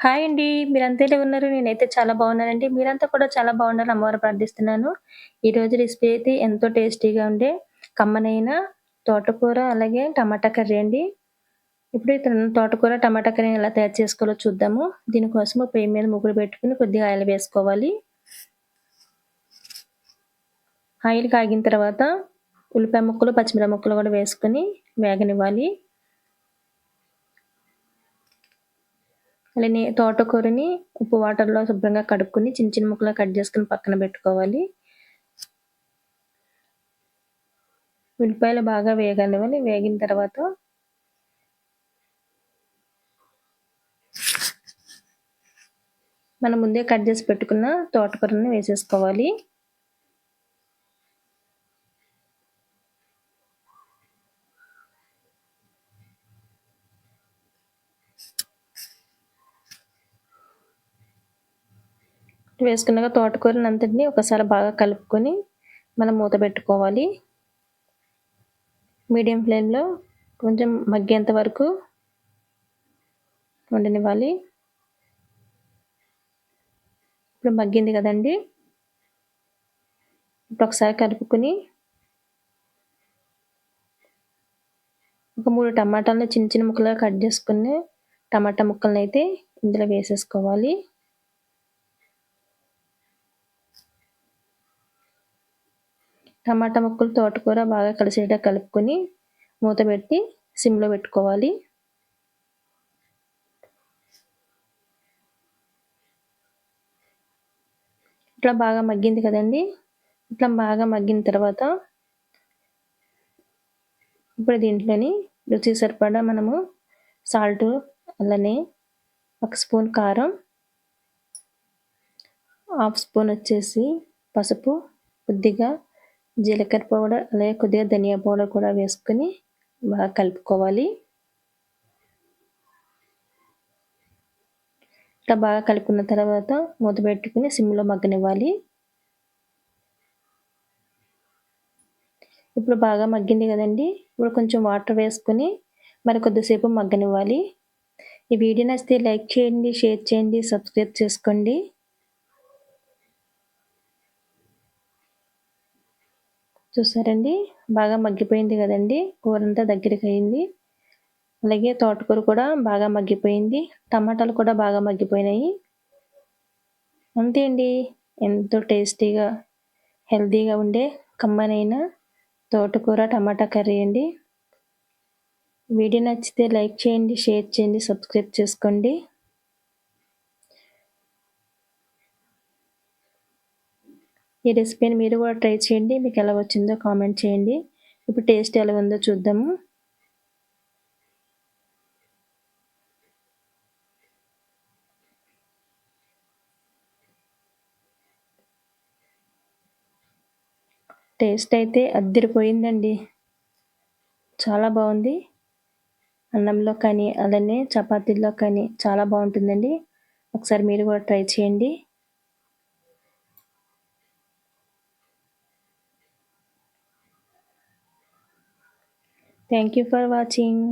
Hi అండి. మీరంతా ఎలా ఉన్నారు? నేనైతే చాలా బాగున్నానండి. మీరంతా కూడా చాలా బాగుండాలని అమ్మవారిని ప్రార్థిస్తున్నాను. ఈరోజు రెసిపీ అయితే ఎంతో టేస్టీగా ఉండే కమ్మనైన తోటకూర అలాగే టమాటా కర్రీ అండి. ఇప్పుడు ఈ తోటకూర, టమాటా కర్రీని ఎలా తయారు చేసుకోవాలో చూద్దాము. దీనికోసం పొయ్యి మీద ముగ్గురు పెట్టుకొని కొద్దిగా ఆయిల్ వేసుకోవాలి. ఆయిల్ కాగిన తర్వాత ఉల్లిపాయ ముక్కలు, పచ్చిమిరపకాయ ముక్కలు కూడా వేసుకొని వేగనివ్వాలి. అలానే తోటకూరని ఉప్పు వాటర్‌లో శుభ్రంగా కడుక్కొని చిన్న చిన్న ముక్కలుగా కట్ చేసుకొని పక్కన పెట్టుకోవాలి. ఉల్లిపాయలు బాగా వేగనివ్వాలి. వేగిన తర్వాత మనం ముందే కట్ చేసి పెట్టుకున్న తోటకూరని వేసేసుకోవాలి. వేసుకున్నాక తోటకూరని అంతటిని ఒకసారి బాగా కలుపుకొని మనం మూత పెట్టుకోవాలి. మీడియం ఫ్లేమ్‌లో కొంచెం మగ్గేంత వరకు ఉండనివ్వాలి. ఇప్పుడు మగ్గింది కదండీ! ఇప్పుడు ఒకసారి కలుపుకొని ఒక 3 టమాటాలను చిన్న చిన్న ముక్కలుగా కట్ చేసుకుని టమాటా ముక్కలనైతే ఇందులో వేసేసుకోవాలి. టమాటా ముక్కలు, తోటకూర బాగా కలిసేటట్టు కలుపుకొని మూత పెట్టి సిమ్‌లో పెట్టుకోవాలి. ఇట్లా బాగా మగ్గింది కదండీ! ఇట్లా బాగా మగ్గిన తర్వాత ఇప్పుడు దీంట్లోని రుచికి సరిపడా మనము సాల్టు, అలానే ఒక స్పూన్ కారం, హాఫ్ స్పూన్ వచ్చేసి పసుపు, కొద్దిగా జీలకర్ర పౌడర్, అలాగే కొద్దిగా ధనియా పౌడర్ కూడా వేసుకొని బాగా కలుపుకోవాలి. ఇట్లా బాగా కలుపుకున్న తర్వాత మూత పెట్టుకొని సిమ్‌లో మగ్గనివ్వాలి. ఇప్పుడు బాగా మగ్గింది కదండీ! ఇప్పుడు కొంచెం వాటర్ వేసుకొని మరి కొద్దిసేపు మగ్గనివ్వాలి. ఈ వీడియో నచ్చితే లైక్ చేయండి, షేర్ చేయండి, సబ్స్క్రైబ్ చేసుకోండి. చూసారండి? బాగా మగ్గిపోయింది కదండీ! కూరంతా దగ్గరికయింది. అలాగే తోటకూర కూడా బాగా మగ్గిపోయింది. టమాటాలు కూడా బాగా మగ్గిపోయినాయి. అంతే అండి. ఎంతో టేస్టీగా, హెల్తీగా ఉండే కమ్మనైన తోటకూర, టమాటా కర్రీ అండి. వీడియో నచ్చితే లైక్ చేయండి, షేర్ చేయండి, సబ్స్క్రైబ్ చేసుకోండి. ఈ రెసిపీని మీరు కూడా ట్రై చేయండి. మీకు ఎలా వచ్చిందో కామెంట్ చేయండి. ఇప్పుడు టేస్ట్ ఎలా ఉందో చూద్దాము. టేస్ట్ అయితే అద్దిరిపోయిందండి. చాలా బాగుంది. అన్నంలో కానీ, అలానే చపాతీల్లో కానీ చాలా బాగుంటుందండి. ఒకసారి మీరు కూడా ట్రై చేయండి. Thank you for watching.